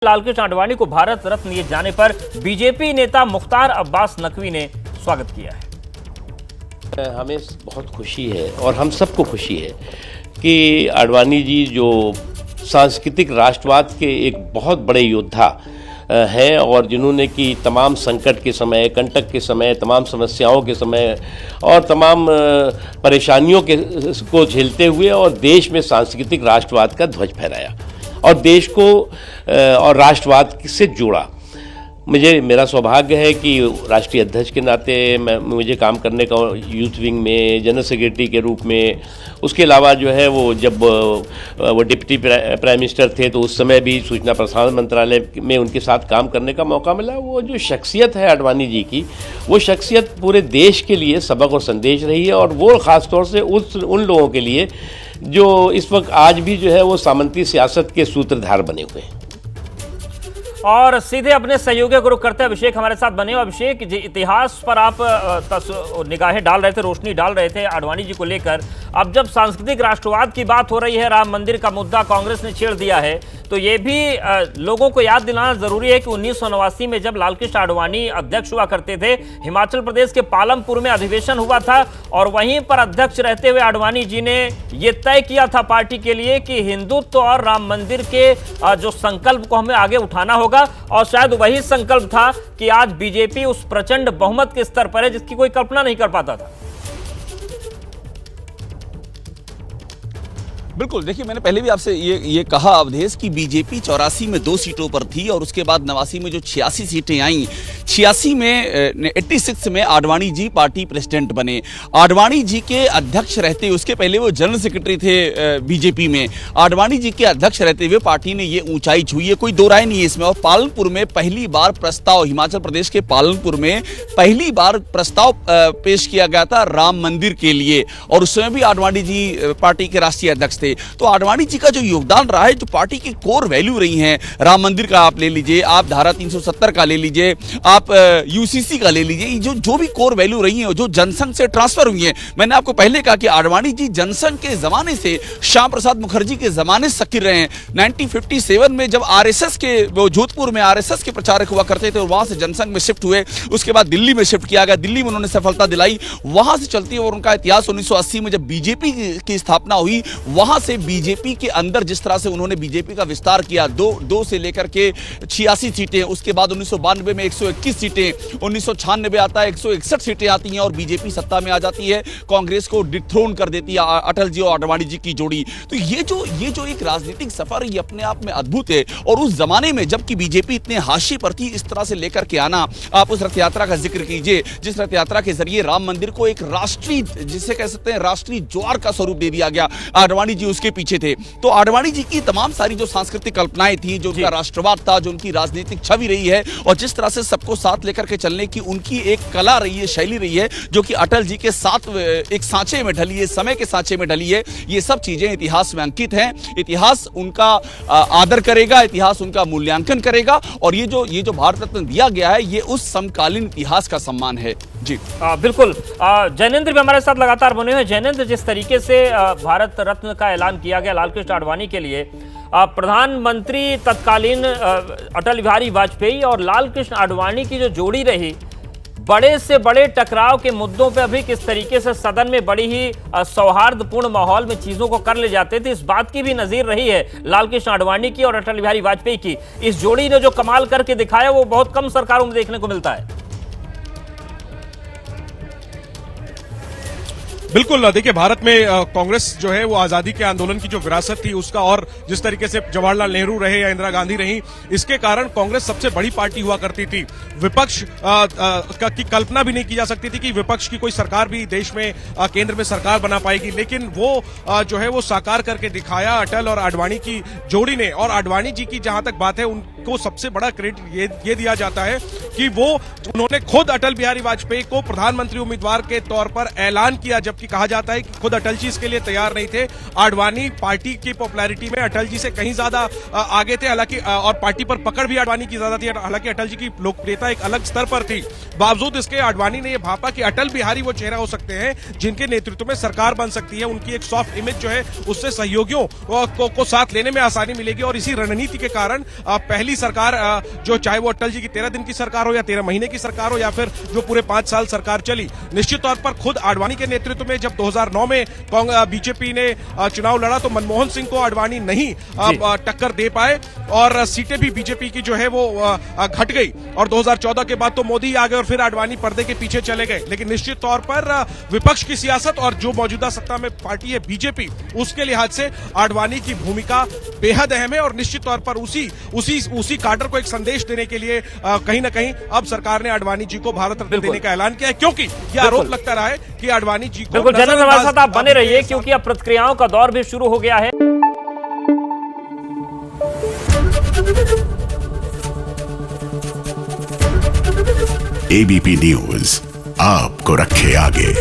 लालकृष्ण आडवाणी को भारत रत्न दिए जाने पर बीजेपी नेता मुख्तार अब्बास नकवी ने स्वागत किया है। हमें बहुत खुशी है और हम सबको खुशी है कि आडवाणी जी जो सांस्कृतिक राष्ट्रवाद के एक बहुत बड़े योद्धा हैं और जिन्होंने कि तमाम संकट के समय, कंटक के समय, तमाम समस्याओं के समय और तमाम परेशानियों को झेलते हुए और देश में सांस्कृतिक राष्ट्रवाद का ध्वज फहराया और देश को और राष्ट्रवाद से जोड़ा। मेरा सौभाग्य है कि राष्ट्रीय अध्यक्ष के नाते मुझे काम करने का यूथ विंग में जनरल सेक्रेटरी के रूप में, उसके अलावा जो है वो जब वो डिप्टी प्राइम मिनिस्टर थे तो उस समय भी सूचना प्रसारण मंत्रालय में उनके साथ काम करने का मौका मिला। वो जो शख्सियत है आडवाणी जी की, वो शख्सियत पूरे देश के लिए सबक और संदेश रही है और वो ख़ास तौर से उन लोगों के लिए जो इस वक्त आज भी जो है वो सामंती सियासत के सूत्रधार बने हुए हैं। और सीधे अपने सहयोगी गुरु करते अभिषेक हमारे साथ बने। अभिषेक जी, इतिहास पर आप निगाहें डाल रहे थे, रोशनी डाल रहे थे आडवाणी जी को लेकर। अब जब सांस्कृतिक राष्ट्रवाद की बात हो रही है, राम मंदिर का मुद्दा कांग्रेस ने छेड़ दिया है, तो ये भी लोगों को याद दिलाना जरूरी है कि 1989 में जब लालकृष्ण आडवाणी अध्यक्ष हुआ करते थे, हिमाचल प्रदेश के पालमपुर में अधिवेशन हुआ था और वहीं पर अध्यक्ष रहते हुए आडवाणी जी ने ये तय किया था पार्टी के लिए कि हिंदुत्व और राम मंदिर के जो संकल्प को हमें आगे उठाना होगा। और शायद वही संकल्प था कि आज बीजेपी उस प्रचंड बहुमत के स्तर पर है जिसकी कोई कल्पना नहीं कर पाता था। बिल्कुल, देखिए मैंने पहले भी आपसे ये कहा अवधेश कि बीजेपी 84 में 2 सीटों पर थी और उसके बाद 89 में जो 86 सीटें आईं, 86 में 86 में आडवाणी जी पार्टी प्रेसिडेंट बने। आडवाणी जी के अध्यक्ष रहते, उसके पहले वो जनरल सेक्रेटरी थे बीजेपी में। आडवाणी जी के अध्यक्ष रहते हुए पार्टी ने ये ऊंचाई छुई है, कोई दो राय नहीं है इसमें। और पालनपुर में पहली बार प्रस्ताव, हिमाचल प्रदेश के पालनपुर में पहली बार प्रस्ताव पेश किया गया था राम मंदिर के लिए और उस समय भी आडवाणी जी पार्टी के राष्ट्रीय अध्यक्ष थे। तो आडवाणी जी का जो योगदान रहा है, जो पार्टी की कोर वैल्यू रही हैं, राम मंदिर का आप ले लीजिए, आप धारा 370 का ले लीजिए, आप यूसीसी का ले लीजिए, जो भी कोर वैल्यू रही है, जो जनसंघ से ट्रांसफर हुई है। मैंने आपको पहले कहा कि आडवाणी जी जनसंघ के जमाने से, श्याम प्रसाद मुखर्जी के जमाने से सक्रिय रहे हैं। 1957 में जब आरएसएस के, वो जोधपुर में आरएसएस के प्रचारक हुआ करते थे और वहां से जनसंघ में शिफ्ट हुए, उसके बाद दिल्ली में शिफ्ट किया गया, दिल्ली में उन्होंने सफलता दिलाई, वहां से चलती है। और उनका इतिहास 1980 में जब बीजेपी की स्थापना हुई, वहां से बीजेपी के अंदर जिस तरह से उन्होंने बीजेपी का विस्तार किया, दो से लेकर के 86 सीटें, उसके बाद 1992 में 121 सीटें, 1996 आता है 161 सीटें आती हैं और बीजेपी सत्ता में आ जाती है, कांग्रेस को डिथ्रोन कर देती है अटल जी और आडवाणी जी की जोड़ी। तो ये जो एक राजनीतिक सफर है, ये अपने आप में अद्भुत है। और उस जमाने में जबकि बीजेपी इतने हाशिए पर थी, इस तरह से लेकर के आना, आप उस रथ यात्रा का जिक्र कीजिए जिस रथ यात्रा के जरिए राम मंदिर को एक राष्ट्रीय, जिसे कह सकते हैं राष्ट्रीय ज्वार का स्वरूप दे दिया गया, आडवाणी जी उसके पीछे थे। तो आडवाणी जी की तमाम सारी जो सांस्कृतिक कल्पनाएं थी, जो उनका राष्ट्रवाद था, जो उनकी राजनीतिक छवि रही है और जिस तरह से सबको साथ लेकर के चलने की उनकी एक कला रही है, शैली रही है, जो कि अटल जी के साथ एक सांचे में ढली है, समय के सांचे में ढली है, ये सब चीजें इतिहास में अंकित हैं। इतिहास उनका आदर करेगा, इतिहास उनका मूल्यांकन करेगा और ये जो भारत रत्न दिया गया है, ये उस समकालीन इतिहास का सम्मान है। जी बिल्कुल। जैनेंद्र भी हमारे साथ लगातार बने हुए। जैनेंद्र, जिस तरीके से भारत रत्न का ऐलान किया गया लालकृष्ण आडवाणी के लिए, प्रधानमंत्री तत्कालीन अटल बिहारी वाजपेयी और लालकृष्ण आडवाणी की जो जोड़ी रही, बड़े से बड़े टकराव के मुद्दों पे अभी किस तरीके से सदन में बड़ी ही सौहार्दपूर्ण माहौल में चीजों को कर ले जाते थे, इस बात की भी नजीर रही है लालकृष्ण आडवाणी की और अटल बिहारी वाजपेयी की। इस जोड़ी ने जो कमाल करके दिखाया वो बहुत कम सरकारों में देखने को मिलता है। बिल्कुल, देखिए भारत में कांग्रेस जो है वो आजादी के आंदोलन की जो विरासत थी उसका, और जिस तरीके से जवाहरलाल नेहरू रहे या इंदिरा गांधी रही, इसके कारण कांग्रेस सबसे बड़ी पार्टी हुआ करती थी। विपक्ष की कल्पना भी नहीं की जा सकती थी कि विपक्ष की कोई सरकार भी देश में केंद्र में सरकार बना पाएगी, लेकिन वो जो है वो साकार करके दिखाया अटल और आडवाणी की जोड़ी ने। और आडवाणी जी की जहां तक बात है, उनको सबसे बड़ा क्रेडिट ये दिया जाता है कि उन्होंने खुद अटल बिहारी वाजपेयी को प्रधानमंत्री उम्मीदवार के तौर पर ऐलान किया, जबकि कहा जाता है कि खुद अटल जी इसके लिए तैयार नहीं थे। आडवाणी पार्टी की पॉपुलैरिटी में अटल जी से कहीं ज्यादा आगे थे, हालांकि और पार्टी पर पकड़ भी आडवाणी की ज्यादा थी, हालांकि अटल जी की लोकप्रियता एक अलग स्तर पर थी। बावजूद इसके आडवाणी ने यह भापा कि अटल बिहारी वो चेहरा हो सकते हैं जिनके नेतृत्व में सरकार बन सकती है, उनकी एक सॉफ्ट इमेज जो है उससे सहयोगियों को साथ लेने में आसानी मिलेगी। और इसी रणनीति के कारण पहली अगली सरकार जो चाहे वो अटल जी की 13 दिन की सरकार हो या 13 महीने की सरकार हो या फिर जो पूरे 5 साल सरकार चली, निश्चित तौर पर खुद आडवाणी के नेतृत्व में जब 2009 में बीजेपी ने चुनाव लड़ा तो मनमोहन सिंह को आडवाणी नहीं टक्कर दे पाए और सीटें भी बीजेपी की जो है वो घट गई और 2014 के बाद तो मोदी आ गए और फिर आडवाणी पर्दे के पीछे चले गए। लेकिन निश्चित तौर पर विपक्ष की सियासत और जो मौजूदा सत्ता में पार्टी है बीजेपी, उसके लिहाज से आडवाणी की भूमिका बेहद अहम है और निश्चित तौर पर उसी काडर को एक संदेश देने के लिए कहीं ना कहीं अब सरकार ने आडवाणी जी को भारत रत्न देने का ऐलान किया है, क्योंकि यह आरोप लगता रहा है कि आडवाणी जी को बिल्कुल जनरल हमारे साथ आप बने रहिए क्योंकि अब प्रतिक्रियाओं का दौर भी शुरू हो गया है। एबीपी न्यूज आपको रखे आगे।